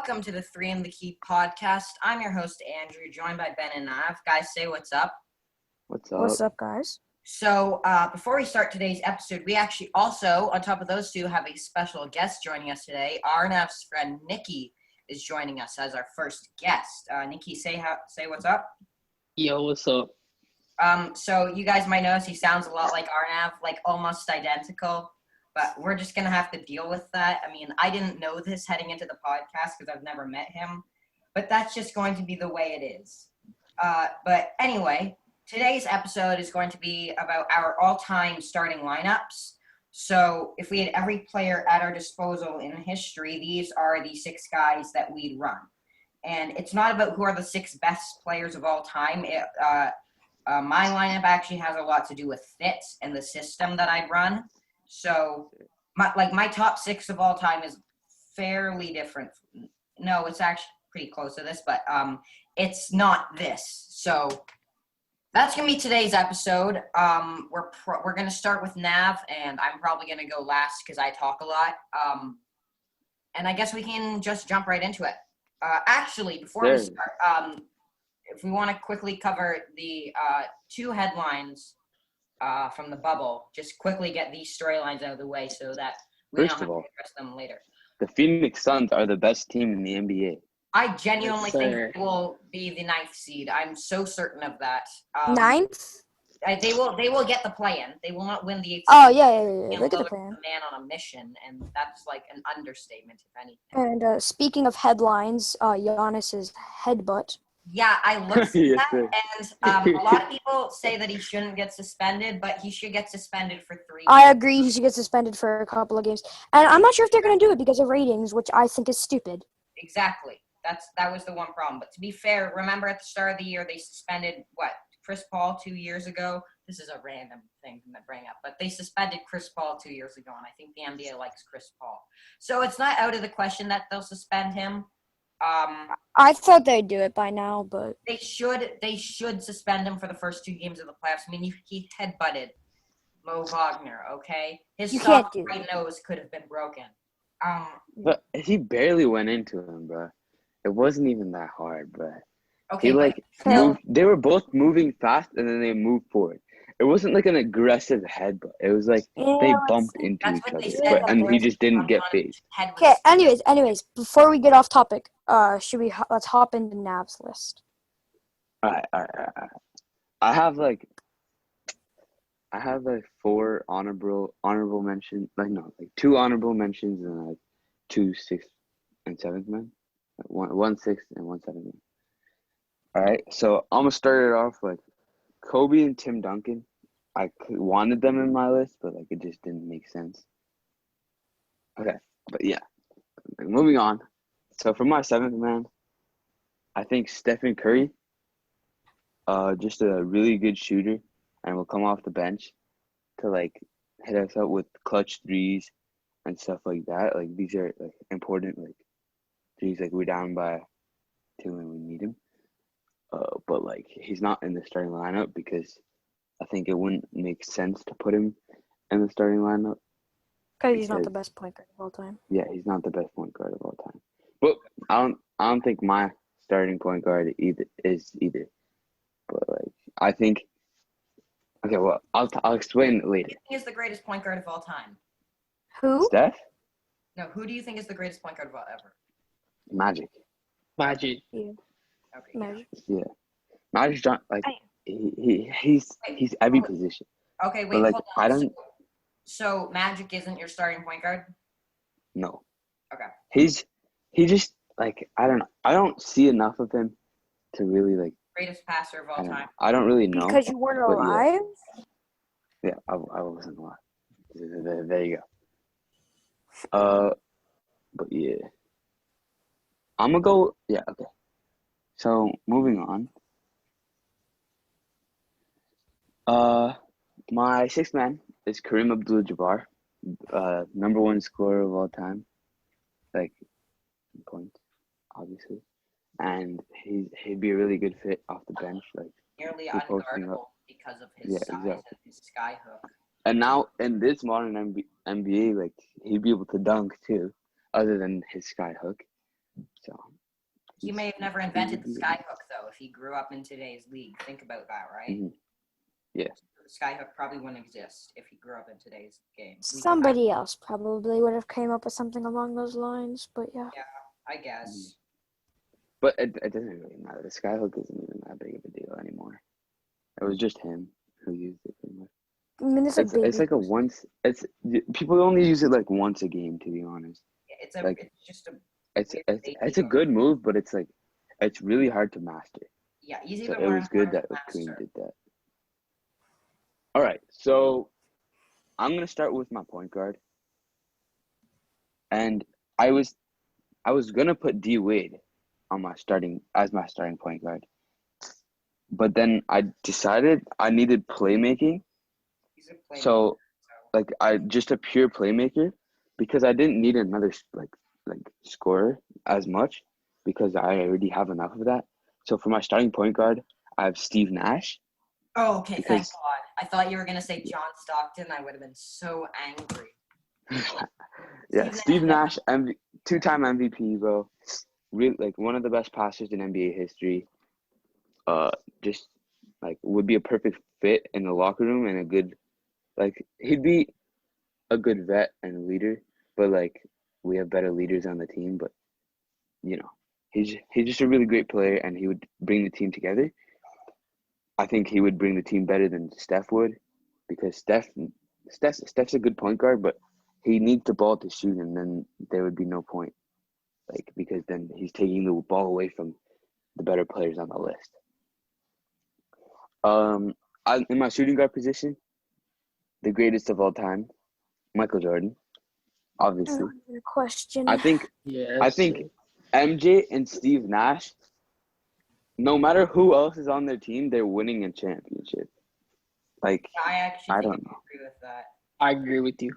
Welcome to the Three and the Key podcast. I'm your host, Andrew, joined by Ben and Nav. Guys, say what's up. What's up? What's up, guys? So, before we start today's episode, we actually also, on top of those two, have a special guest joining us today. Arnav's friend, Nikki, is joining us as our first guest. Nikki, say what's up. Yo, what's up? So you guys might notice he sounds a lot like Arnav, like almost identical. But we're just going to have to deal with that. I mean, I didn't know this heading into the podcast because I've never met him. But that's just going to be the way it is. But anyway, today's episode is going to be about our all-time starting lineups. So if we had every player at our disposal in history, these are the 6 guys that we'd run. And it's not about who are the 6 best players of all time. My lineup actually has a lot to do with fit and the system that I'd run. So, my top 6 of all time is fairly different. No, it's actually pretty close to this, but it's not this. So, that's gonna be today's episode. We're gonna start with Nav, and I'm probably gonna go last because I talk a lot. And I guess we can just jump right into it. Actually, before we start, if we want to quickly cover the 2 headlines. From the bubble, just quickly get these storylines out of the way so that we don't have to address them later. The Phoenix Suns are the best team in the NBA. I genuinely think they will be the 9th seed. I'm so certain of that. 9th? They will get the play-in. They will not win the 8th seed. Oh, yeah. They get the play-in. Man on a mission, and that's like an understatement, if anything. And speaking of headlines, Giannis's headbutt. Yeah, I looked at Yes, that, and a lot of people say that he shouldn't get suspended, but he should get suspended for 3 I agree he should get suspended for a couple of games. And I'm not sure if they're going to do it because of ratings, which I think is stupid. Exactly. That was the one problem. But to be fair, remember at the start of the year they suspended, Chris Paul 2 years ago? This is a random thing to bring up, but they suspended Chris Paul 2 years ago, and I think the NBA likes Chris Paul. So it's not out of the question that they'll suspend him. I thought they'd do it by now, but they should suspend him for the first 2 games of the playoffs. I mean, he headbutted Mo Wagner. Okay, his soft right nose could have been broken. But he barely went into him, bro. It wasn't even that hard, bro. Okay, he moved. They were both moving fast, and then they moved forward. It wasn't like an aggressive headbutt. It was like they bumped into each other, and he just didn't get phased. Okay. Anyways, before we get off topic, let's hop into Nav's list. All right. I have 4 honorable mentions. 2 honorable mentions and 2 6th and 7th men. One 6th and 1 7th man. All right, so I'm gonna start it off like Kobe and Tim Duncan. I wanted them in my list, but it just didn't make sense. Okay, but yeah, moving on. So for my 7th man, I think Stephen Curry. Just a really good shooter, and will come off the bench to hit us out with clutch threes and stuff like that. These are important threes. We're down by 2 and we need him. But he's not in the starting lineup because I think it wouldn't make sense to put him in the starting lineup. Because he's not the best point guard of all time. Yeah, he's not the best point guard of all time. But I don't think my starting point guard is either. But I think. Okay, well I'll explain it later. Who do you think is the greatest point guard of all time? Who? Steph? No, who do you think is the greatest point guard of all ever? Magic. Yeah. Okay. Magic. Yeah. Magic's John, he's every position. Okay, wait, But, hold on. I don't. So Magic isn't your starting point guard? No. Okay. He just I don't know. I don't see enough of him to really Greatest passer of all time. I don't really know. Because you weren't alive? Yeah, I wasn't alive. There you go. But yeah. I'm gonna go. Yeah. Okay. So moving on. My 6th man is Kareem Abdul-Jabbar, number 1 scorer of all time, points, obviously, and he'd be a really good fit off the bench, nearly unguardable because of his size and his sky hook. And now in this modern NBA, he'd be able to dunk too, other than his sky hook. So He may have never invented the skyhook, though, if he grew up in today's league. Think about that, right? Mhm. Yeah. The skyhook probably wouldn't exist if he grew up in today's game. Somebody else probably would have came up with something along those lines, but yeah. Yeah, I guess. But it doesn't really matter. The skyhook isn't even that big of a deal anymore. It was just him who used it pretty much. I mean, it's It's like a once. People only use it like once a game, to be honest. Yeah, it's just a. It's a good move, but it's really hard to master. Yeah, easy So to it learn. was good that GrEeN did that. All right, so I'm gonna start with my point guard, and I was gonna put D Wade on my starting point guard, but then I decided I needed playmaking. He's a playmaker, So I just a pure playmaker, because I didn't need another like scorer as much, because I already have enough of that. So for my starting point guard, I have Steve Nash. Oh, okay, thank Because- God. I thought you were gonna say John Stockton. I would have been so angry. Yeah, Steve Nash, two-time MVP, bro. Really, like one of the best passers in NBA history. Just like would be a perfect fit in the locker room, and a good, like he'd be a good vet and a leader. But like we have better leaders on the team. But you know, he's just a really great player, and he would bring the team together. I think he would bring the team better than Steph would, because Steph's a good point guard, but he needs the ball to shoot, and then there would be no point, like, because then he's taking the ball away from the better players on the list. In my shooting guard position, the greatest of all time, Michael Jordan, obviously. Question. I think Yes. MJ and Steve Nash, no matter who else is on their team, they're winning a championship. Like, I actually I think don't know. agree with that. I agree with you.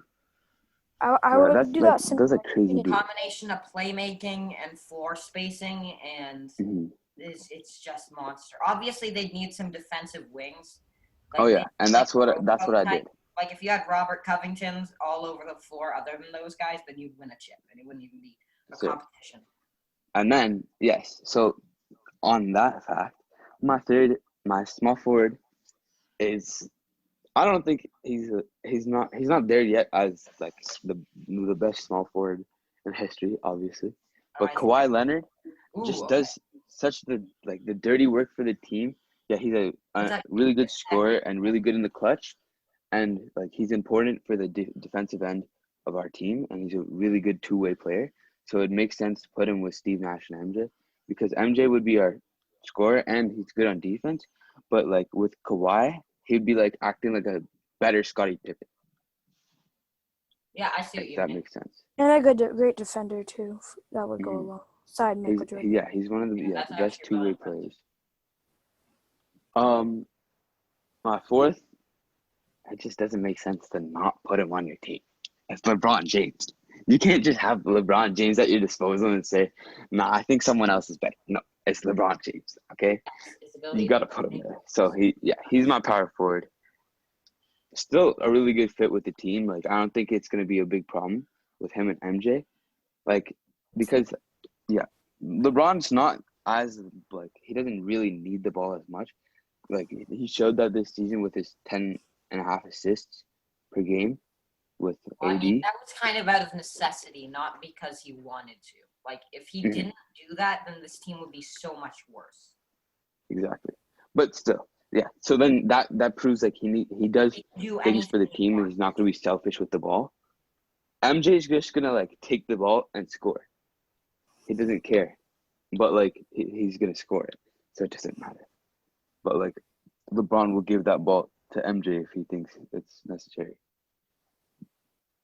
I would do that. Those are crazy The dudes. combination of playmaking and floor spacing, and Mhm. it's just monster. Obviously, they'd need some defensive wings. Oh yeah, and that's what I did. Like if you had Robert Covington's all over the floor, other than those guys, then you'd win a chip, and it wouldn't even be a So- competition. And then yes, so on that fact, my small forward is, I don't think he's not there yet as like the best small forward in history, obviously. But Kawhi Leonard just does such the dirty work for the team. Yeah, he's a really good scorer and really good in the clutch, and like he's important for the defensive end of our team, and he's a really good two-way player. So it makes sense to put him with Steve Nash and MJ, because MJ would be our scorer and he's good on defense. But like with Kawhi, he'd be like acting like a better Scottie Pippen. Yeah, I see what If you that mean. makes sense. And a great defender too. That would go Mhm. alongside Michael Jordan. He's one of the that's the best actually really two-way players. My fourth, it just doesn't make sense to not put him on your team. It's LeBron James. You can't just have LeBron James at your disposal and say, "Nah, I think someone else is better." No, it's LeBron James. Okay, His ability you got to put him there. So he's my power forward. Still a really good fit with the team. Like I don't think it's gonna be a big problem with him and MJ. Like because LeBron's not as like he doesn't really need the ball as much. Like he showed that this season with his 10.5 assists per game with Well, I AD. mean, that was kind of out of necessity, not because he wanted to. Like, if he Mhm. didn't do that, then this team would be so much worse. Exactly. But still, yeah. So then that proves like he does He can do things for the anything he team, and wants. he's not gonna be selfish with the ball. MJ's just gonna like take the ball and score. He doesn't care, but like he's gonna score it, so it doesn't matter. But like LeBron will give that ball to MJ if he thinks it's necessary.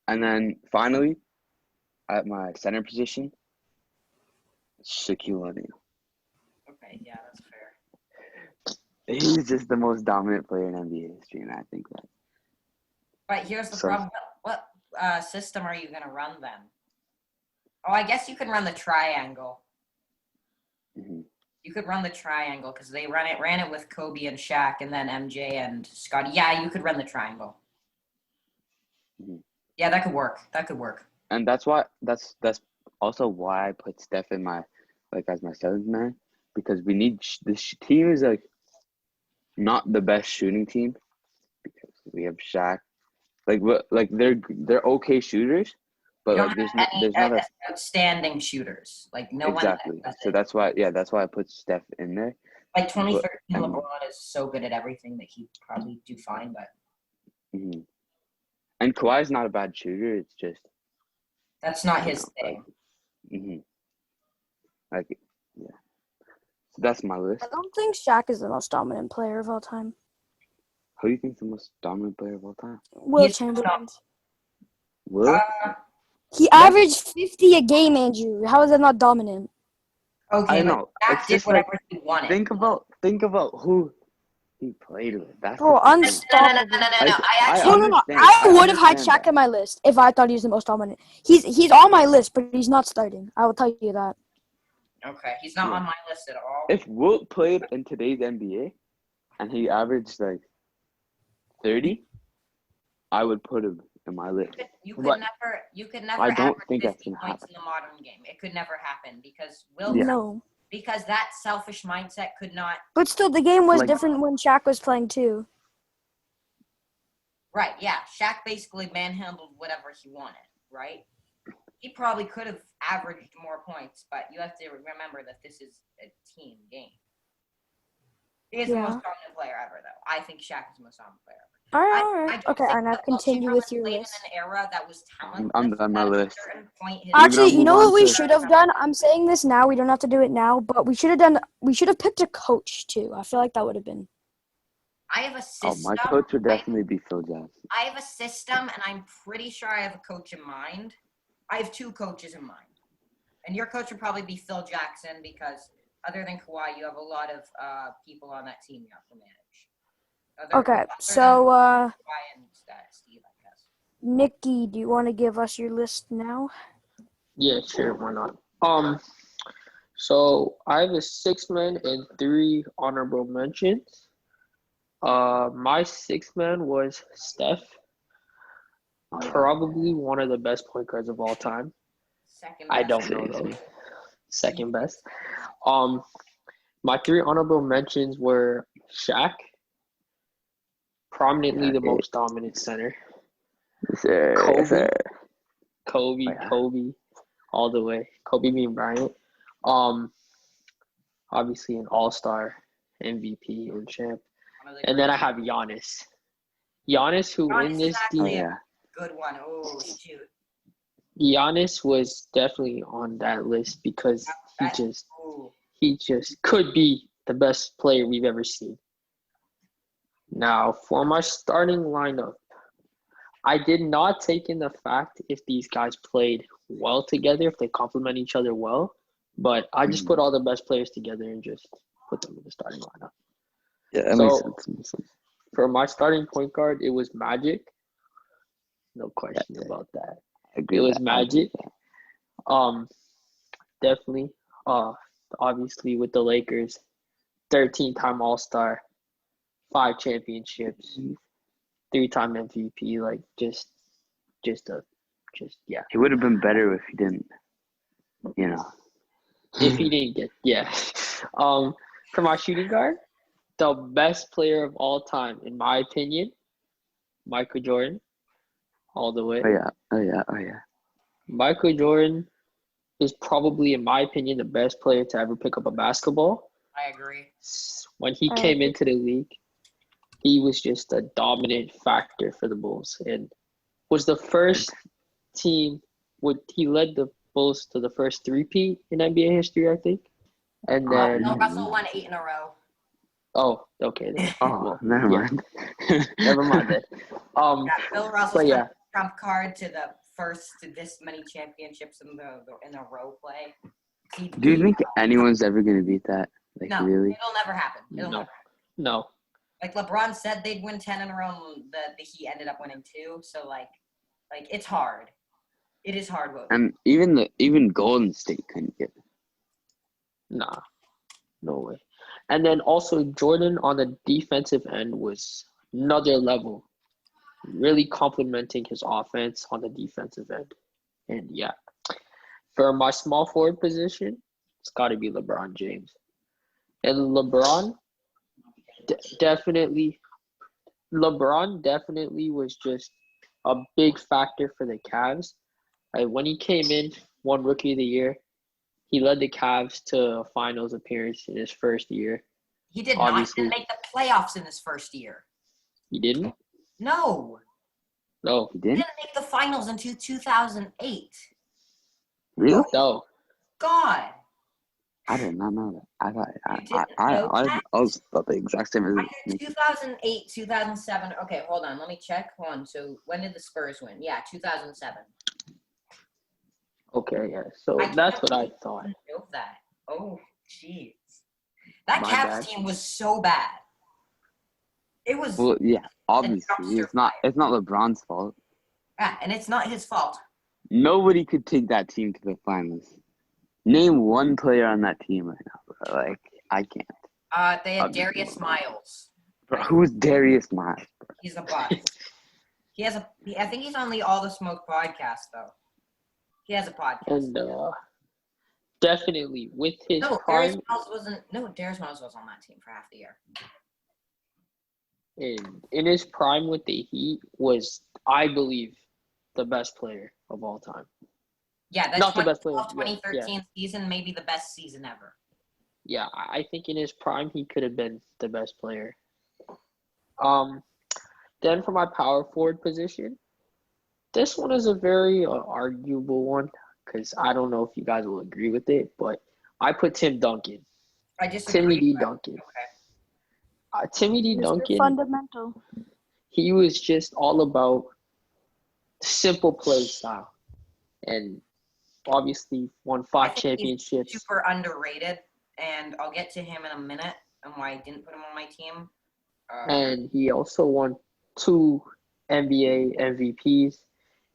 And then finally, at my center position, Shaquille O'Neal. Okay, yeah, that's fair. He's just the most dominant player in NBA history, and I think that. But here's the So- problem. What system are you going to run then? Oh, I guess you can run the triangle. Mhm. You could run the triangle because they ran it with Kobe and Shaq, and then MJ and Scotty. Yeah, you could run the triangle. Mhm. Yeah, that could work. That could work. And that's also why I put Steph in my as my seventh man, because we need this team is not the best shooting team because we have Shaq. They're okay shooters, You but don't have there's not a outstanding shooters. Like no exactly. one. So that's why I put Steph in there. Like But 2013, LeBron is so good at everything that he probably do fine. But and Kawhi's not a bad shooter. It's just that's not his thing. Yeah. So that's my list. I don't think Shaq is the most dominant player of all time. Who do you think is the most dominant player of all time? Will Chamberlain. Will? He averaged 50 a game, Andrew. How is that not dominant? Okay, I know. Shaq did whatever he wanted. Think about who he played with. That's Bro, unstoppable. No. I would have had Shaq on my list if I thought he was the most dominant. He's on my list, but he's not starting. I will tell you that. Okay, he's not on my list at all. If Wilt played in today's NBA and he averaged 30, I would put him in my list. You could never I don't average think 50 that's gonna points happen. in the modern game. It could never happen because Wilt. No. Because that selfish mindset could not. But still, the game was different when Shaq was playing too. Right, yeah. Shaq basically manhandled whatever he wanted, right? He probably could have averaged more points, but you have to remember that this is a team game. He is the most dominant player ever, though. I think Shaq is the most dominant player ever. All right. Okay, Arnav, continue with your list. In an era that was talentless, I'm done my list. Actually, you know what we should have done? I'm saying this now. We don't have to do it now, but we should have picked a coach too. I feel like that would have been. I have a system. Oh, my coach would definitely be Phil Jackson. I have a system, and I'm pretty sure I have a coach in mind. I have two coaches in mind. And your coach would probably be Phil Jackson because other than Kawhi, you have a lot of people on that team you have to manage. Okay, so Kawhi and Steve, I guess. Nikki, do you want to give us your list now? Yeah, sure, why not? So I have a 6-man and 3 honorable mentions. My 6th man was Steph. Probably one of the best point guards of all time. Second best. I don't know though. Second best. My 3 honorable mentions were Shaq, prominently the most dominant center. Kobe, all the way. Kobe being Bryant. Obviously an all-star, MVP, and champ. And then I have Giannis. Giannis, who in this team. Good one. Oh, shoot. Giannis was definitely on that list because he just could be the best player we've ever seen. Now, for my starting lineup, I did not take in the fact if these guys played well together, if they complement each other well, but I just put all the best players together and just put them in the starting lineup. Yeah, that makes sense. For my starting point guard, it was Magic. No question about that. It was Magic. Definitely. Obviously with the Lakers, 13-time All-Star, 5 championships, 3-time MVP. He would have been better if he didn't. If he didn't get for my shooting guard, the best player of all time, in my opinion, Michael Jordan. All the way. Oh yeah. Michael Jordan is probably, in my opinion, the best player to ever pick up a basketball. I agree. When he came into the league, he was just a dominant factor for the Bulls and was the first team. He led the Bulls to the first three-peat in NBA history, I think. And then Russell won 8 in a row. Oh, okay. Never mind. Never mind that. Bill Russell's trump card to the first to this many championships in the row play. Do you think anyone's ever gonna beat that? No, really? It'll never happen. No. Like LeBron said, they'd win 10 in a row. And he ended up winning 2. So like it's hard. It is hard. And even Golden State couldn't get it. Nah, no way. And then also Jordan on the defensive end was another level, really complementing his offense on the defensive end. And For my small forward position, it's got to be LeBron James. And LeBron definitely was just a big factor for the Cavs. When he came in, won Rookie of the Year, he led the Cavs to a finals appearance in his first year. He did Obviously. not make the playoffs in his first year. He didn't? No. No. He He didn't? didn't make the finals until 2008. Really? No. God. I did not know that. I thought You didn't know that? I was thought the exact same as I me. did 2008, 2007. Okay, hold on. Let me check. Hold on. So when did the Spurs win? Yeah, 2007. Okay, yeah. So I that's can't what I believe thought. you know that. Oh, jeez. That My Cavs bad. team was so bad. It was. Well, yeah, obviously dumpster it's not LeBron's fault. Yeah, and it's not his fault. Nobody could take that team to the finals. Name one player on that team right now, bro. Like, I can't. They had Darius Miles. Bro, who's Darius Miles, bro? He's a bust. I think he's on the All the Smoke podcast though. He has a podcast. And definitely with his No, prime Darius Miles was on that team for half the year. in his prime with the Heat was, I believe, the best player of all time. Yeah, that Not the best player. 2013 season, maybe the best season ever. Yeah, I think in his prime he could have been the best player. Then for my power forward position, this one is a very arguable one because I don't know if you guys will agree with it, but I put Tim Duncan. I disagree. Timmy D. but- Duncan. Okay. Timmy D. Mr. Duncan, Fundamental. he was just all about simple play style. And obviously won I 5 think he's championships. super underrated, and I'll get to him in a minute and why I didn't put him on my team. And he also won 2 NBA MVPs. He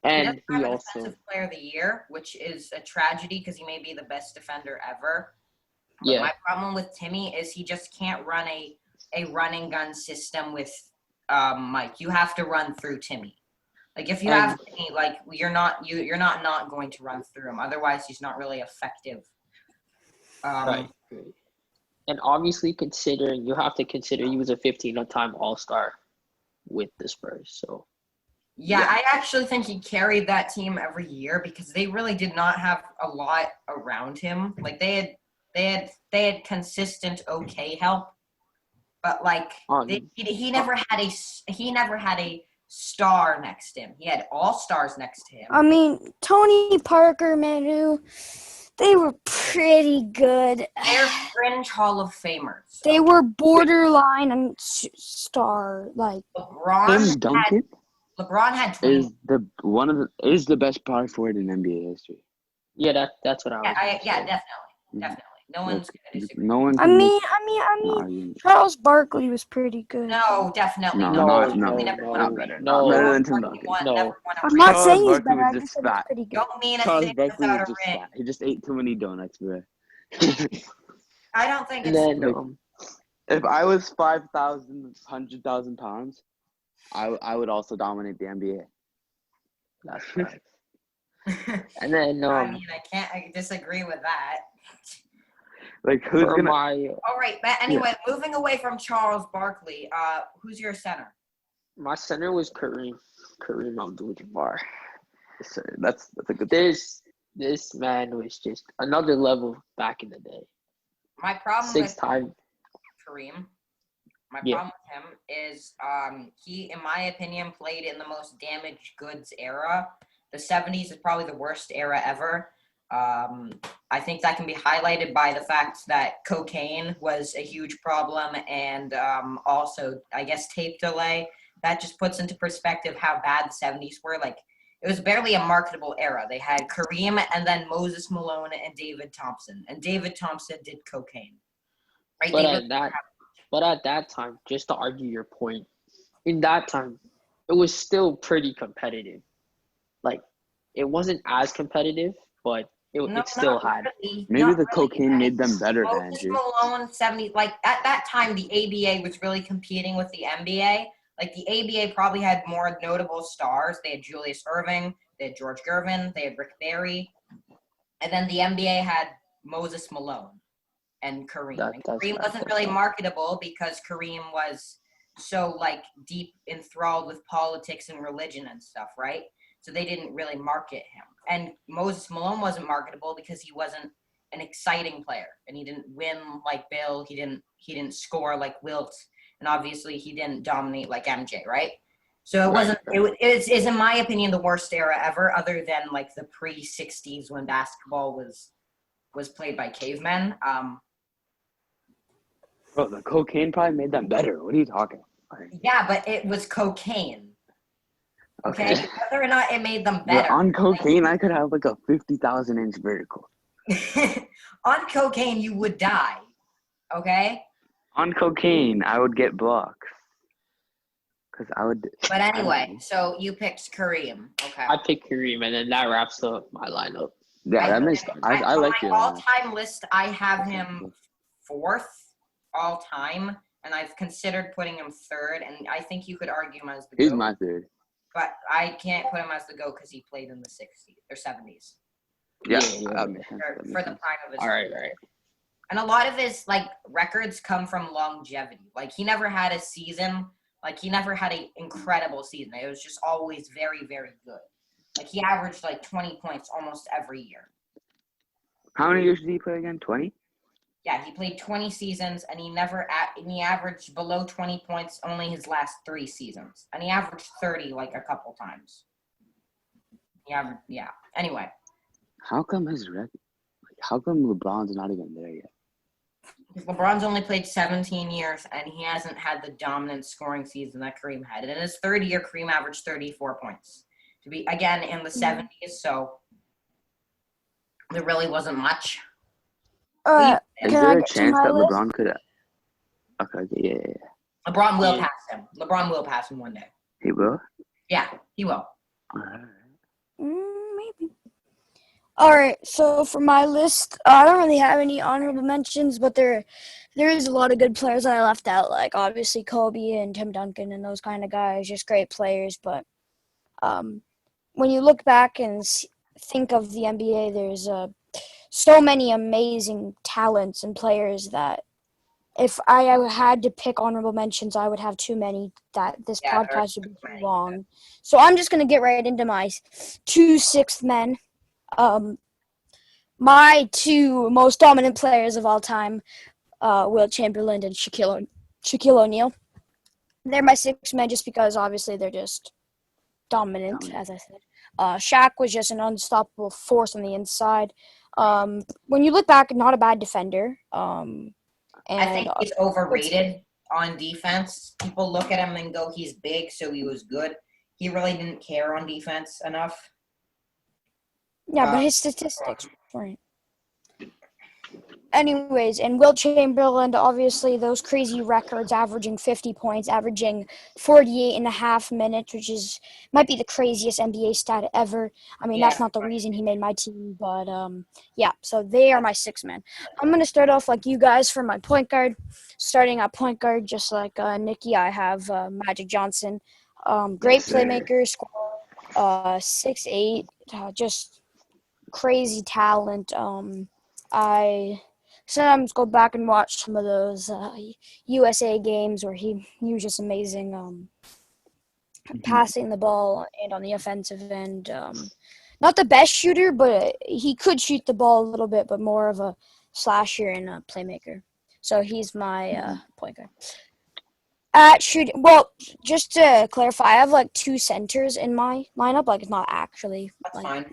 And doesn't he have a also Defensive Player of the Year, which is a tragedy because he may be the best defender ever. But Yeah. my problem with Timmy is he just can't run a run and gun system with Mike. You have to run through Timmy. Like if you have Timmy, like you're not going to run through him. Otherwise, he's not really effective. right. And obviously you have to consider he was a 15-time All-Star with the Spurs. So Yeah, I actually think he carried that team every year because they really did not have a lot around him. Like they had consistent okay help, but like he never had a star next to him. He had all stars next to him. I mean, Tony Parker, Manu, they were pretty good. They're fringe Hall of Famers. They were borderline and star. Like Tim Duncan LeBron had 20. is the best power forward in NBA history. yeah, that's what I was. Definitely. No one's gonna disagree. No one. I can mean, argue. Charles Barkley was pretty good. No, definitely No, not. no, Never won not a better. ring. Not better than Tim Never Duncan. won- No. never won a I'm ring. not Charles saying he's Barkley better. was I just just said he's fat. pretty good. Don't mean a Charles thing Barkley without was a just ring. fat. He just ate too many donuts, bro. I don't think And it's. then If I was 5,000, 100,000 pounds, I would also dominate the NBA. that's correct. And then I mean, I disagree with that. Like who's for gonna? All right, but anyway, moving away from Charles Barkley, who's your center? my center was Kareem Abdul-Jabbar. That's a good. This man was just another level back in the day. My problem with 6-time. Kareem, my Yeah. problem with him is he, in my opinion, played in the most damaged goods era. The 70s is probably the worst era ever. I think that can be highlighted by the fact that cocaine was a huge problem and also, I guess, tape delay. That just puts into perspective how bad the 70s were. Like, it was barely a marketable era. They had Kareem and then Moses Malone and David Thompson. And David Thompson did cocaine. Right? But at that time, just to argue your point, in that time, it was still pretty competitive. Like, it wasn't as competitive, but it still had. Really, Maybe the cocaine made them better, Moses Andrew. Malone, 70, like at that time, the ABA was really competing with the NBA. Like the ABA probably had more notable stars. They had Julius Erving, they had George Gervin, they had Rick Barry. And then the NBA had Moses Malone and Kareem. And Kareem wasn't really marketable because Kareem was so like deep enthralled with politics and religion and stuff, right? So they didn't really market him. And Moses Malone wasn't marketable because he wasn't an exciting player, and he didn't win like Bill. He didn't score like Wilt, and obviously he didn't dominate like MJ, right? So it wasn't. It is in my opinion the worst era ever, other than like the pre-60s when basketball was played by cavemen. Bro, the cocaine probably made them better. What are you talking about? Yeah, but it was cocaine. Okay, whether or not it made them better. But on cocaine, I could have like a 50,000-inch vertical. On cocaine, you would die. Okay. On cocaine, I would get blocks. Cause I would. But anyway, so you picked Kareem. Okay. I picked Kareem, and then that wraps up my lineup. Yeah, that makes. I like your all-time list. I have him 4th all-time, and I've considered putting him 3rd, and I think you could argue him as the GOAT. He's my 3rd. But I can't put him as the GOAT because he played in the 60s or 70s. Yeah, for the prime of his career. All right. And a lot of his like records come from longevity. Like he never had a season. Like he never had an incredible season. It was just always very, very good. Like he averaged like 20 points almost every year. How many years did he play again? 20? Yeah, he played 20 seasons, and he averaged below 20 points only his last 3 seasons, and he averaged 30 like a couple times. Yeah. Anyway. How come his record? How come LeBron's not even there yet? Because LeBron's only played 17 years, and he hasn't had the dominant scoring season that Kareem had. And in his 3rd year, Kareem averaged 34 points. To be, again, in the 70s, so there really wasn't much. Is there a chance that LeBron could? Okay, yeah. LeBron will pass him. LeBron will pass him one day. He will? Yeah, he will. All right. Maybe. All right, so for my list, I don't really have any honorable mentions, but there is a lot of good players that I left out, like obviously Kobe and Tim Duncan and those kind of guys, just great players. But when you look back and think of the NBA, there's so many amazing talents and players that if I had to pick honorable mentions, I would have too many that this podcast would be too long. So I'm just going to get right into my 2 sixth men. My 2 most dominant players of all time, Wilt Chamberlain and Shaquille O'Neal. They're my 6 men just because obviously they're just dominant, as I said. Shaq was just an unstoppable force on the inside. When you look back, not a bad defender. I think he's overrated on defense. People look at him and go, he's big, so he was good. He really didn't care on defense enough. Yeah, but his statistics weren't. Anyways, and Wilt Chamberlain, obviously, those crazy records, averaging 50 points, averaging 48.5 minutes, which might be the craziest NBA stat ever. I mean, that's not the reason he made my team, but yeah, so they are my 6 men. I'm going to start off like you guys for my point guard. Starting at point guard, just like Nikki, I have Magic Johnson. Great playmaker, scorer, 6'8", just crazy talent. I sometimes go back and watch some of those USA games where he was just amazing passing the ball and on the offensive end. Not the best shooter, but he could shoot the ball a little bit, but more of a slasher and a playmaker. So he's my point guard. At shooting, well, just to clarify, I have like 2 centers in my lineup. Like it's not actually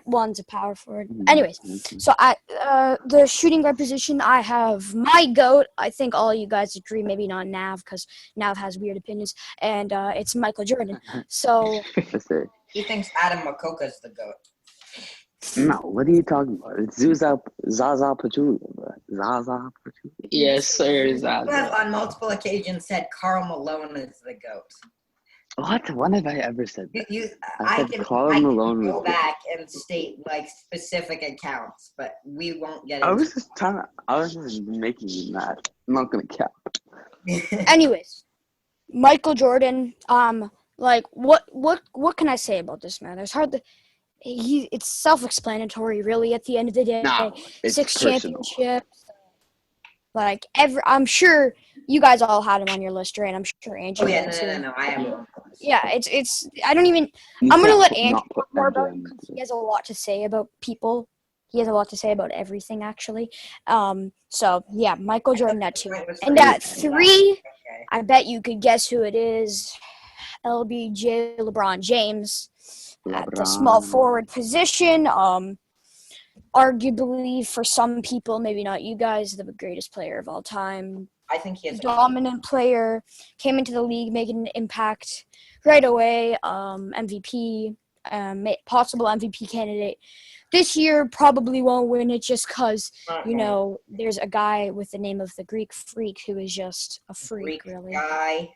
one's a power forward. Anyways, so at the shooting guard position, I have my GOAT. I think all you guys agree, maybe not Nav, because Nav has weird opinions, and it's Michael Jordan. So he thinks Adam Makoka's the GOAT. No, what are you talking about? It's Zaza Pachulia, bro. Zaza Pachulia. Yes, sir, Zaza. You have on multiple occasions said Karl Malone is the GOAT. What? When have I ever said that? I can go back and state like specific accounts, but we won't get into I was just making you mad. I'm not gonna cap. Anyways, Michael Jordan, like what can I say about this man? it's self-explanatory, really. At the end of the day, No, it's 6 personal. championships. Like I'm sure you guys all had him on your list, right? I'm sure Andrew Oh yeah, did too. no. I have one. Yeah, it's. I don't even. You I'm gonna can't let Andrew not put talk more about MJ it on because the he has a lot to say about people. He has a lot to say about everything, actually. So yeah, Michael Jordan at 2, and at 3, Okay. I bet you could guess who it is. LBJ, LeBron James, at the small LeBron. forward position. Arguably for some people, maybe not you guys, the greatest player of all time. I think he is Dominant player, came into the league making an impact right away. MVP, possible MVP candidate. This year probably won't win it just because, there's a guy with the name of the Greek Freak who is just a freak, Greek really. guy,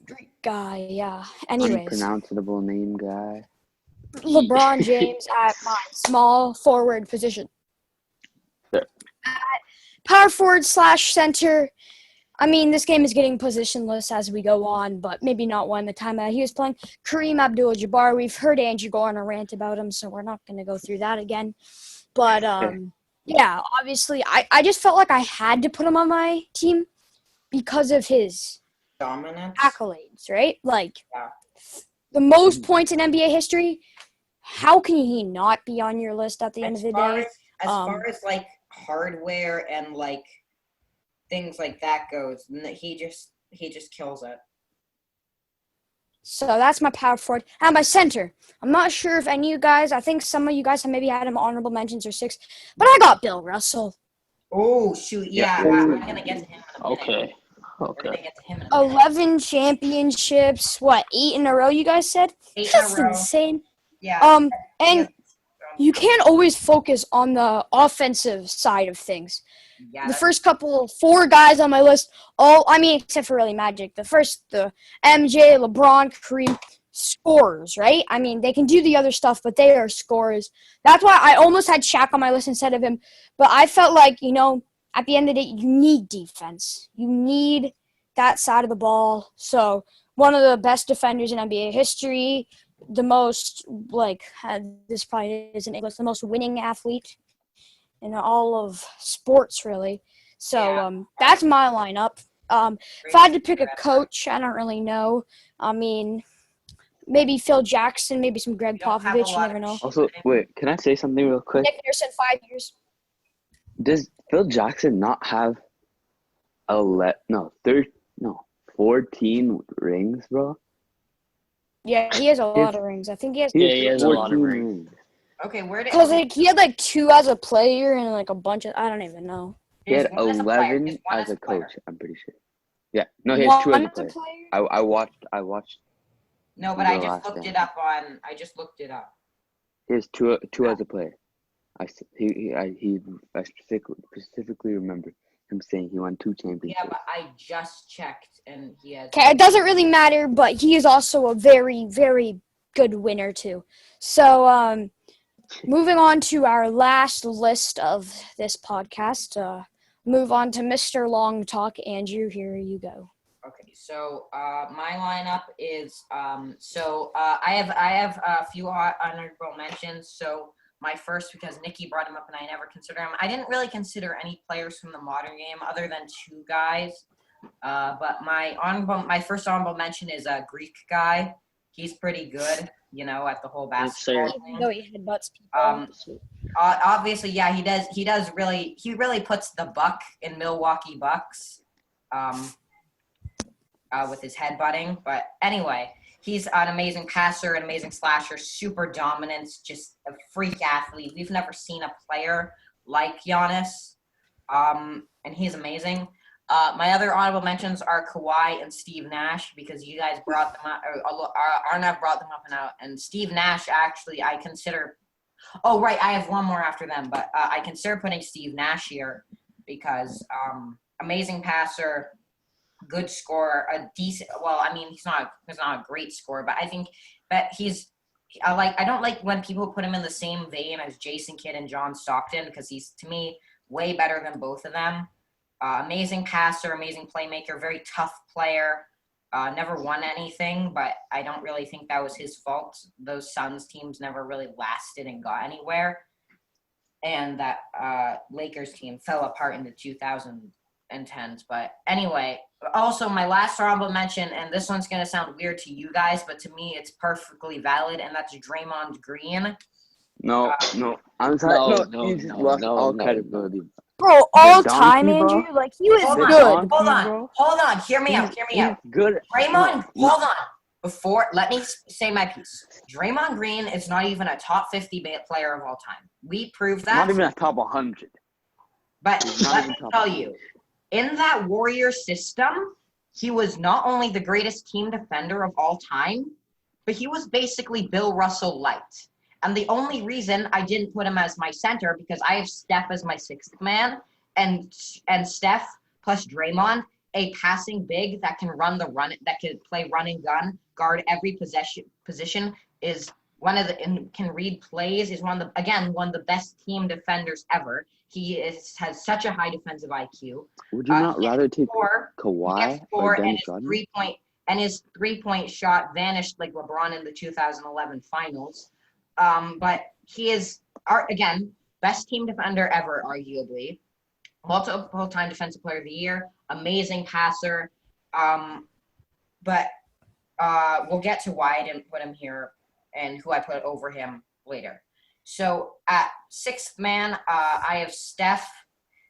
Greek guy, yeah. Anyways, Unpronounceable name guy. LeBron James at my small forward position. Sure. Power forward / center. I mean, this game is getting positionless as we go on, but maybe not one the time that he was playing. Kareem Abdul-Jabbar, we've heard Andrew go on a rant about him, so we're not going to go through that again. But, yeah, obviously, I just felt like I had to put him on my team because of his dominance. accolades, right? Like, Yeah. the most points in NBA history. How can he not be on your list at the end of the day? As far as like hardware and like things like that goes, he just kills it. So that's my power forward. And my center. I'm not sure if any of you guys, I think some of you guys have maybe had him honorable mentions or 6, but I got Bill Russell. Oh shoot, yeah, I'm gonna get to him in a minute. Okay. We're gonna get to him in a minute. 11 championships. What, 8 in a row? You guys said 8 that's in a row. insane. Yeah. And you can't always focus on the offensive side of things. Yeah, the first 4 guys on my list, except for really Magic. The MJ, LeBron, Kareem, scorers, right? I mean, they can do the other stuff, but they are scorers. That's why I almost had Shaq on my list instead of him. But I felt like, at the end of the day, you need defense. You need that side of the ball. So one of the best defenders in NBA history, the most, this probably isn't English, the most winning athlete in all of sports, really. So that's my lineup. If I had to pick a coach, I don't really know. I mean, maybe Phil Jackson, maybe some Greg Popovich, you never know. Also, wait, can I say something real quick? Nick Nurse in 5 years. Does Phil Jackson not have 14 rings, bro? Yeah, he has a lot of rings. I think he has. Yeah, he has a lot of rings. Okay, where did? Because he had 2 as a player and a bunch of, I don't even know. He had 11 as a coach. I'm pretty sure. Yeah, no, he has 2 as a player. I watched. No, but I just looked it up I just looked it up. He has 2 as a player. I specifically remember him saying he won 2 championships. Yeah, but I just checked and he has. Okay, it doesn't really matter, but he is also a very, very good winner too. So, moving on to our last list of this podcast. Move on to Mr. Long Talk. Andrew, here you go. Okay, so my lineup is I have a few honorable mentions. So my first, because Nikki brought him up and I never considered him. I didn't really consider any players from the modern game other than 2 guys. But my first honorable mention is a Greek guy. He's pretty good, at the whole basketball thing. Even though he headbutts people. Obviously, yeah, he really puts the buck in Milwaukee Bucks. With his headbutting. But anyway, he's an amazing passer, an amazing slasher, super dominant, just a freak athlete. We've never seen a player like Giannis, and he's amazing. My other honorable mentions are Kawhi and Steve Nash, because you guys brought them up, or Arnav brought them up and Steve Nash, actually, I consider – oh, right, I have one more after them, but I consider putting Steve Nash here because amazing passer, good scorer, a decent. Well, I mean, he's not a great scorer, but I think that I don't like when people put him in the same vein as Jason Kidd and John Stockton, because he's, to me, way better than both of them. Amazing passer, amazing playmaker, very tough player. Never won anything, but I don't really think that was his fault. Those Suns teams never really lasted and got anywhere. And that Lakers team fell apart in the 2010s. But anyway, also my last honorable mention, and this one's going to sound weird to you guys, but to me it's perfectly valid, and that's DrAyMoNd GrEeN. No, I'm sorry. No, You just lost all credibility. Bro, all donkey, time, bro. Andrew. Like he was Hold on, good. hold on. Hear me out. Good. DrAyMoNd, hold on. Let me say my piece. DrAyMoNd GrEeN is not even a top 50 player of all time. We proved that. Not even a top 100. But let me tell you, in that Warrior system, he was not only the greatest team defender of all time, but he was basically Bill Russell light. And the only reason I didn't put him as my center, because I have Steph as my sixth man, and Steph plus DrAyMoNd, a passing big that can that can play run and gun, guard every position, is and can read plays, is one of the best team defenders ever. He has such a high defensive IQ. Would you not rather take Kawhi or and Dennis his Rodman? his three-point shot vanished like LeBron in the 2011 finals. But he is, again, best team defender ever, arguably. Multiple-time Defensive Player of the Year, amazing passer. But we'll get to why I didn't put him here and who I put over him later. So at sixth man, I have Steph,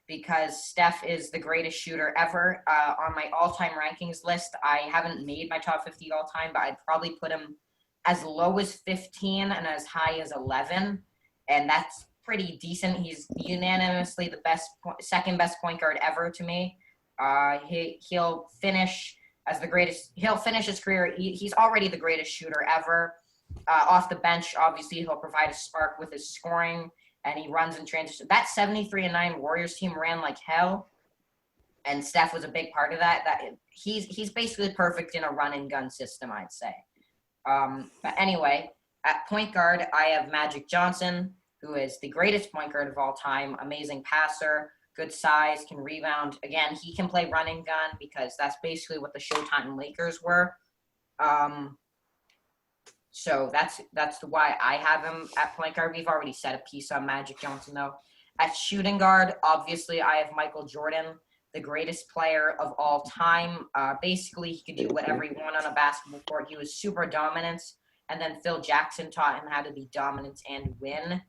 because Steph is the greatest shooter ever. On my all-time rankings list, I haven't made my top 50 all-time, but I'd probably put him as low as 15 and as high as 11, and that's pretty decent. He's unanimously the second best point guard ever to me. He'll finish as the greatest. He'll finish his career. He's already the greatest shooter ever. Off the bench, obviously, he'll provide a spark with his scoring, and he runs in transition. That 73-9 Warriors team ran like hell, and Steph was a big part of that. He's basically perfect in a run and gun system, I'd say. But anyway, at point guard, I have Magic Johnson, who is the greatest point guard of all time, amazing passer, good size, can rebound. Again, he can play run and gun because that's basically what the Showtime Lakers were. So that's why I have him at point guard. We've already said a piece on Magic Johnson, though. At shooting guard, obviously, I have Michael Jordan, the greatest player of all time. Basically, he could do whatever he wanted on a basketball court. He was super dominant. And then Phil Jackson taught him how to be dominant and win.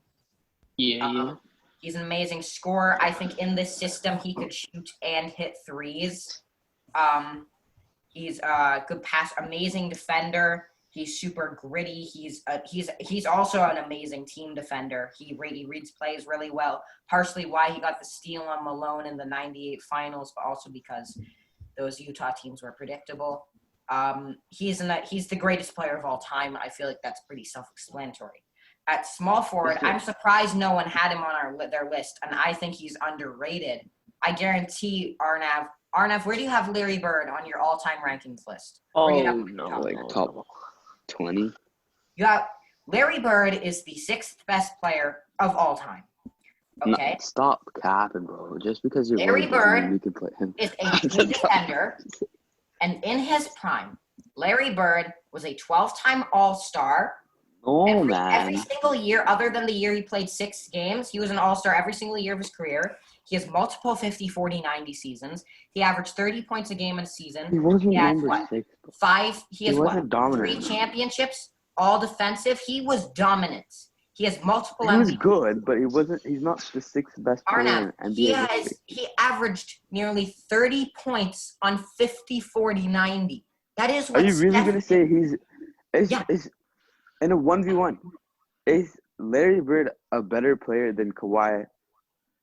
Yeah. He's an amazing scorer. I think in this system, he could shoot and hit threes. He's a good pass, amazing defender. He's super gritty. He's also an amazing team defender. He reads plays really well. Partially why he got the steal on Malone in the 98 finals, but also because those Utah teams were predictable. He's the greatest player of all time. I feel like that's pretty self-explanatory. At small forward, I'm surprised no one had him on their list, and I think he's underrated. I guarantee Arnav, where do you have Larry Bird on your all-time rankings list? Top 20. You have Larry Bird is the sixth best player of all time. Okay. No, stop capping, bro. Just because you're Larry Bird we can put him is a good defender, and in his prime, Larry Bird was a 12-time All-Star. Every single year, other than the year he played 6 games, he was an All-Star every single year of his career. He has multiple 50, 40, 90 seasons. He averaged 30 points a game in a season. He wasn't number 6. He has 3 championships, all defensive. He was dominant. He has multiple He was MVP. good, but he's not the 6th best player in NBA. He averaged nearly 30 points on 50, 40, 90. That is what Are you really Steph going to say is in a 1v1, is Larry Bird a better player than Kawhi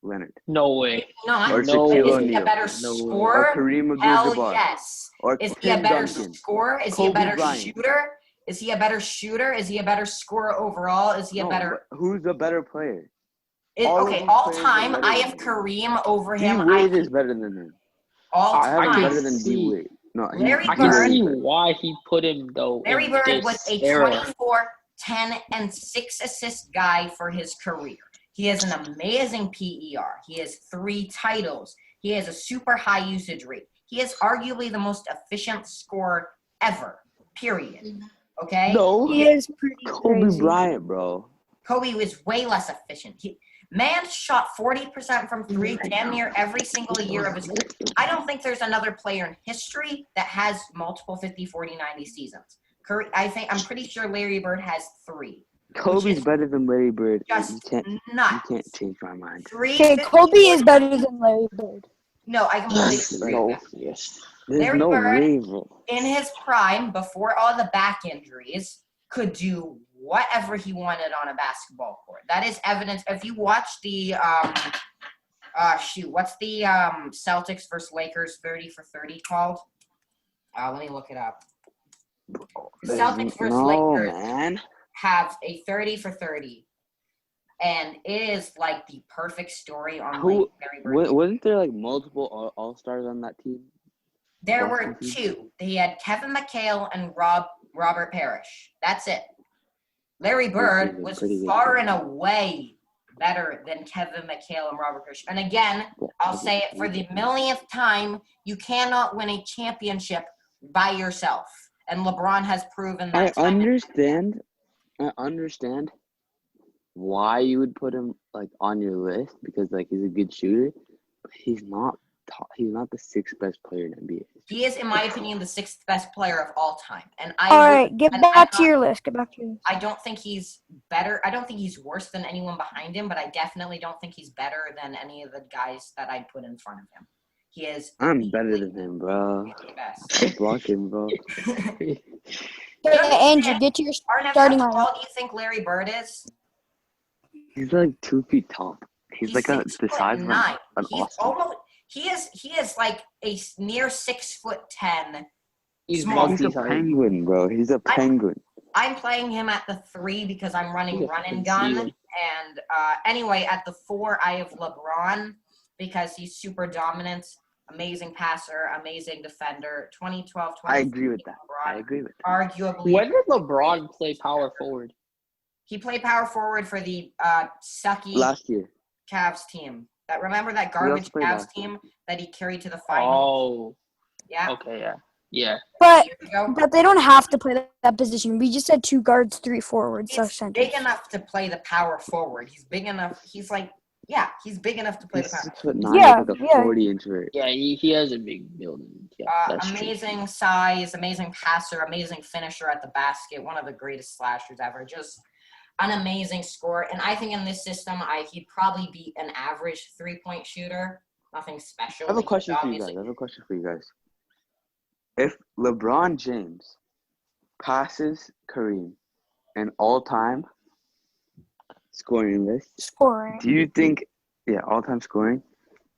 Leonard? No way. Or Is Shaquille he a O'Neal? better scorer? Or Kareem Hell Abdul-Jabbar? yes. Or Is he a Tim better Duncan? scorer? Is he a Kobe better Bryant? shooter? Is he a better shooter? Is he a better scorer overall? Is he a better? Who's a better player? All players are time, better I than have him. Kareem over him. D-Wade is better than him. All I have him time. better than D-Wade. No, Larry I can Bird- see why he put him though. Larry in Bird this was a era. 24, 10, and 6 assist guy for his career. He has an amazing PER. He has 3 titles. He has a super high usage rate. He is arguably the most efficient scorer ever. Period. Okay? No, He is pretty Kobe crazy. Bryant, bro. Kobe was way less efficient. Man shot 40% from three damn near every single year of his career. I don't think there's another player in history that has multiple 50, 40, 90 seasons. I'm pretty sure Larry Bird has 3. Kobe's better than Larry Bird. Just You nuts. can't change my mind. 3 Okay, 50, Kobe 40, is better than Larry Bird. No, I completely Yes. disagree. No. Yes. There's Larry no Bird- way, bro. In his prime, before all the back injuries, could do whatever he wanted on a basketball court. That is evidence. If you watch the what's the Celtics versus Lakers 30 for 30 called? Let me look it up. The Celtics versus Lakers man. have a 30 for 30, and it is like the perfect story on Who- like Larry Bird. Wasn't there like multiple all-stars on that team? There were 2. They had Kevin McHale and Robert Parrish. That's it. Larry Bird was pretty good. far and away better than Kevin McHale and Robert Parrish. And again, I'll say it for the millionth time, you cannot win a championship by yourself. And LeBron has proven that. I understand why you would put him like on your list because like he's a good shooter, but he's not the 6th best player in NBA. He is, in my opinion, the 6th best player of all time. And All right, get back to your list. Get back to your list. I don't think he's better. I don't think he's worse than anyone behind him, but I definitely don't think he's better than any of the guys that I'd put in front of him. He is. I'm better than him, bro. the best. Block him, bro. Okay, Andrew, get to your Arnav, starting how lineup. tall do you think Larry Bird is? He's like 2 feet tall. He's like the size of 6'9". an He's Austin. almost. He is like a near 6'10". He's Small. He's a penguin, bro. He's a penguin. I'm playing him at the 3 because I'm running He's a run and fucking gun. season. And anyway, at the 4, I have LeBron because he's super dominant, amazing passer, amazing defender. 2012, I agree with that. I LeBron, agree with that. arguably. When did LeBron play power forward? He played power forward for the sucky Last year. Cavs team. Remember that garbage played Cavs last year. team that he carried to the finals? Oh, Yeah. okay, yeah. Yeah. But Years ago. they don't have to play that position. We just said 2 guards, 3 forwards. So He's big enough to play the power forward. He's big enough. He's big enough to play He's the power. 6'9", Yeah, with like a yeah. 40-inch vert. Yeah, he has a big building. Yeah, that's true. Amazing size, amazing passer, amazing finisher at the basket, one of the greatest slashers ever. Just an amazing scorer. And I think in this system, he'd probably be an average 3-point shooter. Nothing special. I have a because question for you guys. If LeBron James passes Kareem in all-time scoring list, Scoring. do you think, all-time scoring,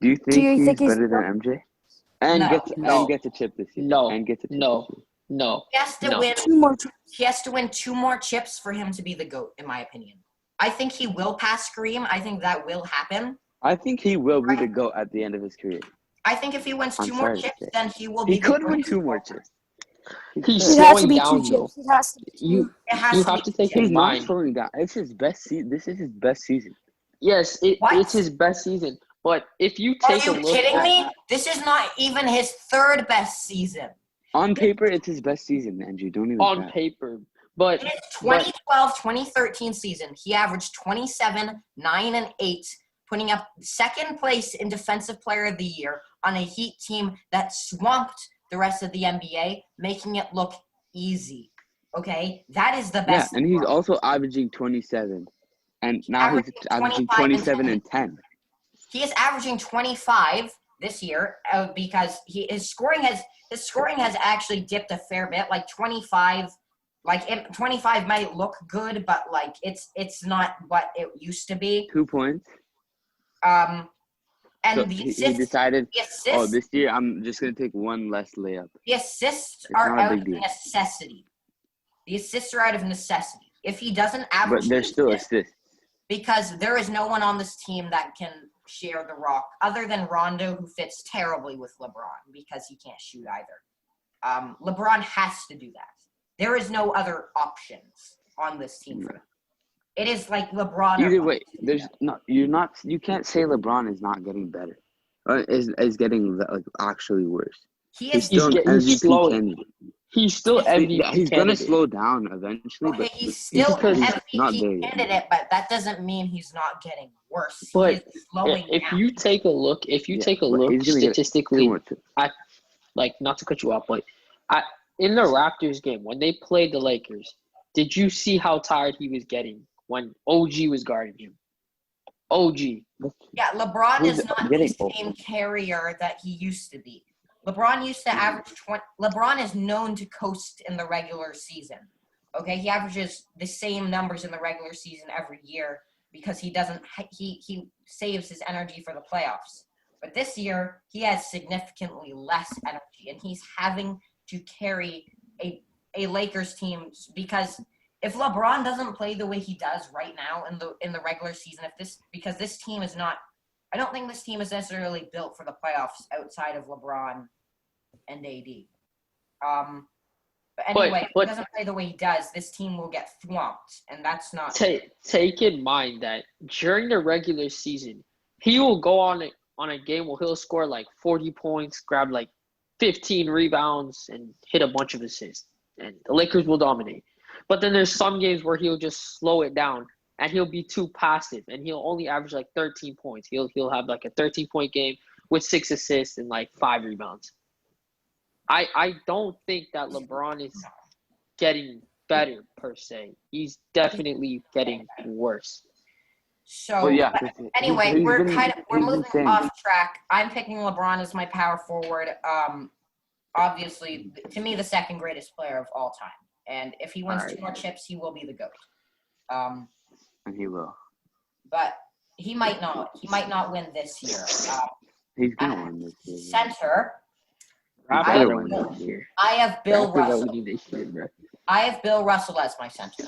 do you think you he's think he's better than MJ? And No. gets a chip this year. No. And gets a chip No. this year. No. He has to No. win. 2 more. He has to win 2 more chips for him to be the GOAT, in my opinion. I think he will pass Kareem. I think that will happen. I think he will be the GOAT at the end of his career. I think if he wins I'm 2 more sorry to chips, say. then he will be. He could the win GOAT. 2 more chips. He's It has to slowing be down, 2 though. chips. It has to be 2. You It has you to have be to take He's in not mind. slowing down. It's his best season. This is his best season. Yes, What? it's his best season. But if you Are take a you look kidding at me? This is not even his 3rd best season. On paper, it's his best season, Andrew. Don't even on try. paper, but In his 2012-2013 season, he averaged 27, 9, and 8, putting up 2nd place in Defensive Player of the Year on a Heat team that swamped the rest of the NBA, making it look easy. Okay? That is the Yeah, best. and he's also averaging 27. And now he's Averaging averaging 25 and 27 and 10. He is averaging 25 this year because his scoring has actually dipped a fair bit, like 25. Like 25 might look good, but like it's not what it used to be. 2 points. And So the he assists, decided, the assists, this year I'm just going to take one less layup. the assists It's are not a out big of deal. necessity. The assists are out of necessity. If he doesn't average, But there's still assists. because there is no one on this team that can share the rock other than Rondo, who fits terribly with LeBron because he can't shoot either. LeBron has to do that. There is no other options on this team for them. It is like LeBron. Either way, you can't say LeBron is not getting better. Or is getting like actually worse. He is He's still an he's MVP slowing. candidate. He's still MVP He's gonna candidate. slow down eventually, Okay, but he's still because an he's not there MVP yet. candidate, but that doesn't mean he's not getting worse. But he is slowing if down. you take a look, Yeah, but he's gonna get statistically, 2 more. like not to cut you off, but in the Raptors game when they played the Lakers, did you see how tired he was getting when OG was guarding him? OG. Yeah, LeBron He's is not getting the same carrier that he used to be. LeBron used to average 20. LeBron is known to coast in the regular season. Okay, he averages the same numbers in the regular season every year because he doesn't. He saves his energy for the playoffs. But this year he has significantly less energy, and he's having to carry a Lakers team because if LeBron doesn't play the way he does right now in the regular season, because this team is not. I don't think this team is necessarily built for the playoffs outside of LeBron and AD. But anyway, if he doesn't play the way he does, this team will get swamped, and that's not. Take in mind that during the regular season, he will go on a game where he'll score like 40 points, grab like 15 rebounds, and hit a bunch of assists, and the Lakers will dominate. But then there's some games where he'll just slow it down. And he'll be too passive, and he'll only average like 13 points. He'll have like a 13-point game with 6 assists and like 5 rebounds. I don't think that LeBron is getting better per se. He's definitely getting worse. So Well, yeah, anyway, he's we're been moving insane. off track. I'm picking LeBron as my power forward. Obviously, to me, the second greatest player of all time. And if he wins 2 more chips, he will be the GOAT. And he will. But he might not. He might not win this year. He's gonna win this year. Center. I have Bill Russell. Bro. I have Bill Russell as my center.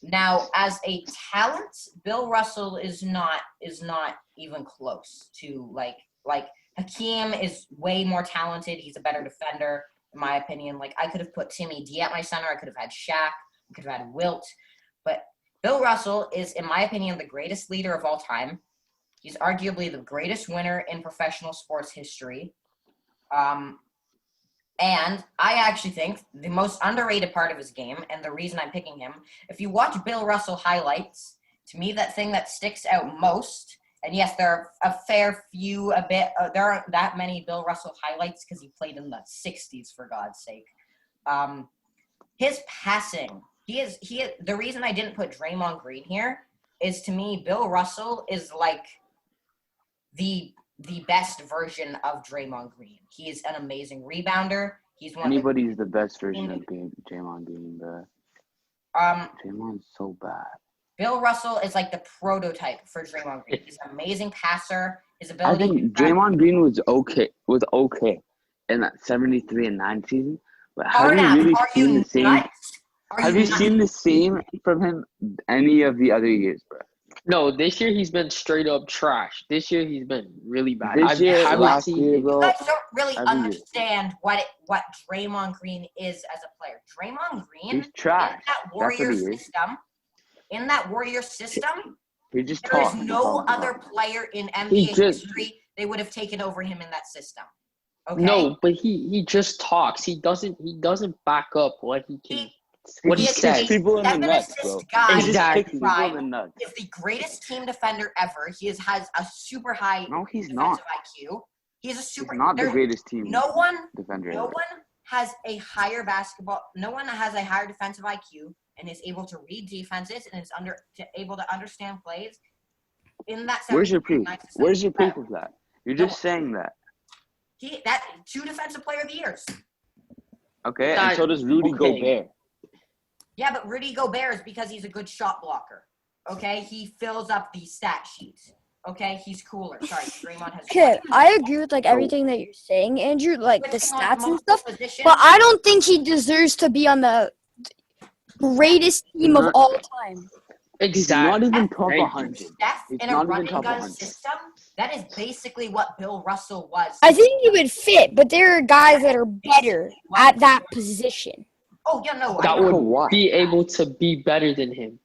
Now, as a talent, Bill Russell is not even close to like Hakeem is way more talented. He's a better defender, in my opinion. Like I could have put Timmy D at my center. I could have had Shaq. I could have had Wilt. But Bill Russell is, in my opinion, the greatest leader of all time. He's arguably the greatest winner in professional sports history. And I actually think the most underrated part of his game, and the reason I'm picking him, if you watch Bill Russell highlights, to me that thing that sticks out most, and yes, there are a fair few, there aren't that many Bill Russell highlights because he played in the 60s, for God's sake. His passing. The reason I didn't put DrAyMoNd GrEeN here is, to me, Bill Russell is like the best version of DrAyMoNd GrEeN. He is an amazing rebounder. He's one. Anybody's the best version of DrAyMoNd GrEeN, bro. DrAyMoNd's so bad. Bill Russell is like the prototype for DrAyMoNd GrEeN. He's an amazing passer. His ability. I think DrAyMoNd GrEeN was okay in that 73-9 season, but have you really seen the same? Have you seen the same from him any of the other years, bro? No, this year he's been straight up trash. This year he's been really bad. Last year, bro. You guys don't really understand what DrAyMoNd GrEeN is as a player. DrAyMoNd GrEeN, he's trash. In that Warrior system, he just there is no other player in NBA history they would have taken over him in that system. Okay? No, but he just talks. He doesn't back up what he can. What he says. People in the nuts, bro. Exactly. Is the greatest team defender ever. He has a super high defensive IQ. He's not the greatest team defender. No one has a higher defensive IQ and is able to read defenses and is able to understand plays. In that, where's your proof? Where's your proof of that? You're just saying that. That 2 defensive player of the years. Okay, and so does Rudy Gobert. Yeah, but Rudy Gobert is because he's a good shot blocker. Okay, he fills up the stat sheets. Okay, he's cooler. Sorry, DrAyMoNd has. Okay, I agree with everything that you're saying, Andrew, like the stats and stuff. But I don't think he deserves to be on the greatest team of all time. Exactly. He's not even top 100. Steph in a running gun system. That is basically what Bill Russell was. I think he would fit, but there are guys that are better at that position. Oh, yeah, no. That would be able to be better than him.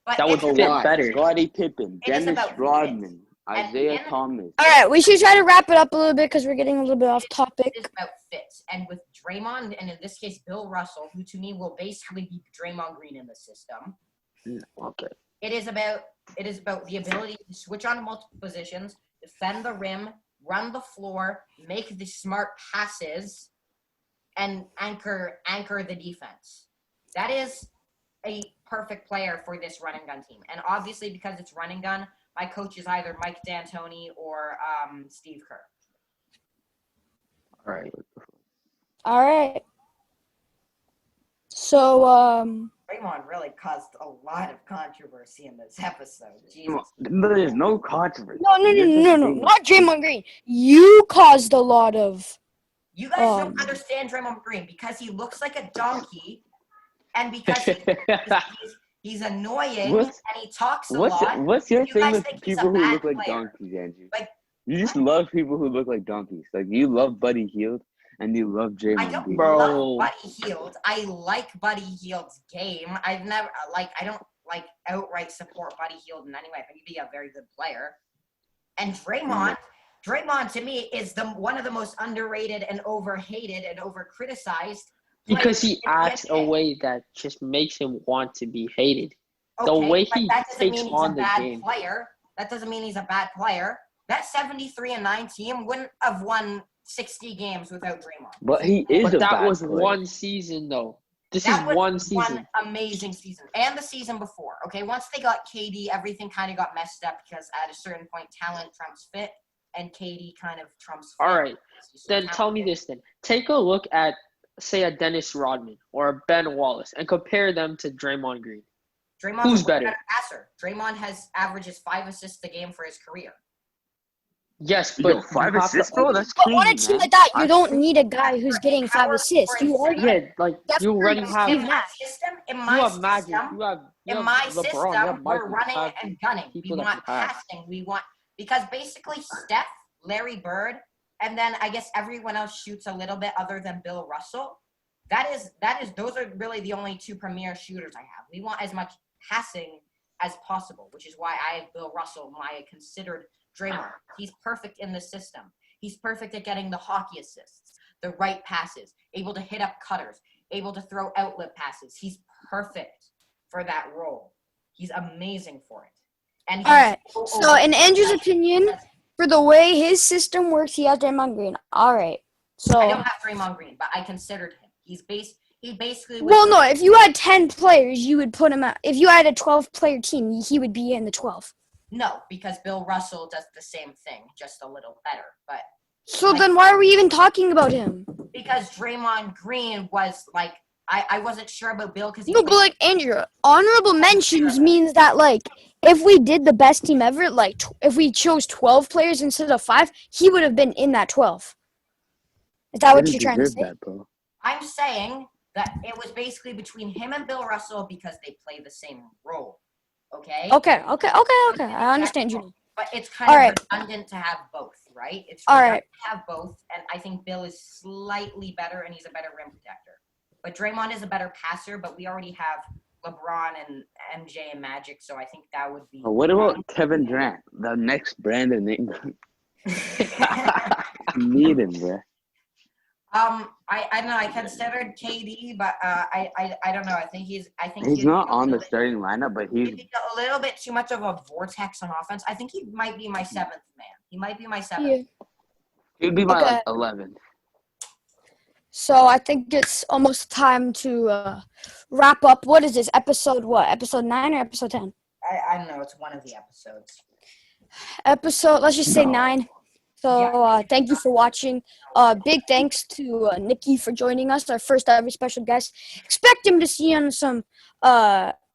But that would fit better. Scottie Pippen, Dennis Rodman, Isaiah Thomas. All right, we should try to wrap it up a little bit because we're getting a little bit off topic. It's about fits. And with DrAyMoNd, and in this case, Bill Russell, who to me will basically be DrAyMoNd GrEeN in the system. Okay. It is about the ability to switch on multiple positions, defend the rim, run the floor, make the smart passes, and anchor the defense. That is a perfect player for this run and gun team. And obviously, because it's run and gun, my coach is either Mike D'Antoni or Steve Kerr. All right. All right. So, DrAyMoNd really caused a lot of controversy in this episode. Jesus. There's no controversy. no, not DrAyMoNd GrEeN. You caused a lot of. You guys don't understand DrAyMoNd GrEeN because he looks like a donkey, and because he's annoying and he talks a lot. What's your You thing guys with think he's a people who bad look like player. donkeys, Andrew? Like, you just love people who look like donkeys. Like you love Buddy Hield and you love I DrAyMoNd don't GrEeN. Bro. love Buddy Hield. I like Buddy Hield's game. I don't outright support Buddy Hield in any way. I think he'd be a very good player. And DrAyMoNd to me is one of the most underrated and overhated and overcriticized. Because he players acts in the a NBA. way that just makes him want to be hated. Okay, The way but he that doesn't takes mean he's on a the bad game. player. That doesn't mean he's a bad player. That 73-9 team wouldn't have won 60 games without DrAyMoNd. But he is But a that bad was player. one season, though. This That is was one season. one amazing season. And the season before. Okay, once they got KD, everything kind of got messed up because at a certain point, talent trumps fit, and KD kind of trumps fit. All right. So Then tell me this then. Take a look at, say, a Dennis Rodman or a Ben Wallace and compare them to DrAyMoNd GrEeN. DrAyMoNd's Who's a way better? passer. DrAyMoNd averages 5 assists a game for his career. Yes, Yo, but 5 you have to- assists, bro? That's But crazy, on a team man. like that, you don't need a guy who's getting 5 assists. You already Yeah, like That's you where already you have. Steve In my Nash. system, in You my have Magic. system, You have in LeBron. my You have system, we're Michael. running You have and gunning. We people that want can pass. passing. We want because basically Steph, Larry Bird, and then I guess everyone else shoots a little bit other than Bill Russell. That is those are really the only 2 premier shooters I have. We want as much passing as possible, which is why I have Bill Russell, my considered DrAyMoNd. He's perfect in the system. He's perfect at getting the hockey assists, the right passes, able to hit up cutters, able to throw outlet passes. He's perfect for that role. He's amazing for it. And he's All right. so So, in Andrew's opinion, for the way his system works, he has DrAyMoNd GrEeN. All right. So, I don't have DrAyMoNd GrEeN, but I considered him. He basically was well, no. If you had 10 players, you would put him out. If you had a 12-player team, he would be in the 12. No, because Bill Russell does the same thing, just a little better. But So then, why are we even talking about him? because DrAyMoNd GrEeN was like, I wasn't sure about Bill because No, but like Andrew, honorable mentions means that like if we did the best team ever, like if we chose 12 players instead of 5, he would have been in that 12. Is that what you're trying to say? That, bro. I'm saying that it was basically between him and Bill Russell because they play the same role. Okay? Okay. I understand you. But it's kind All of right. redundant to have both, right? It's All redundant right. to have both, and I think Bill is slightly better, and he's a better rim protector. But DrAyMoNd is a better passer, but we already have LeBron and MJ and Magic, so I think that would be. What about Kevin Durant, the next Brandon Ingram? Need him, bro. I don't know. I considered KD, but I don't know. I think he's He's not on the starting lineup, but he's He's a little bit too much of a vortex on offense. I think he might be my 7th man. He might be my 7th. Yeah. he'd be my Okay. like 11th. So I think it's almost time to wrap up. What is this episode? What episode 9 or episode 10? I don't know. It's one of the episodes. Episode. Let's just say No. 9. So thank you for watching. Big thanks to Nikki for joining us, our first ever special guest. Expect him to see on some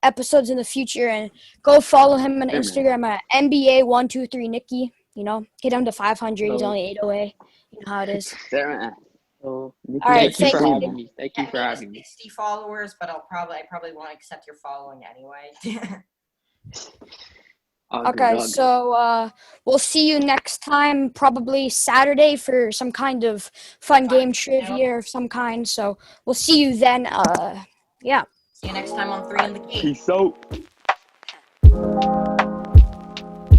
episodes in the future, and go follow him on Instagram at NBA123Nikki. You know, get him to 500. He's only 8 away. You know how it is. Sarah, So, All right, thank you for thank you. having me. Thank you for I having me. 60 followers, but I probably won't accept your following anyway. Okay, so we'll see you next time, probably Saturday for some kind of fun game trivia of some kind. So we'll see you then. Yeah. See you next time on 3 in the Key. Peace out.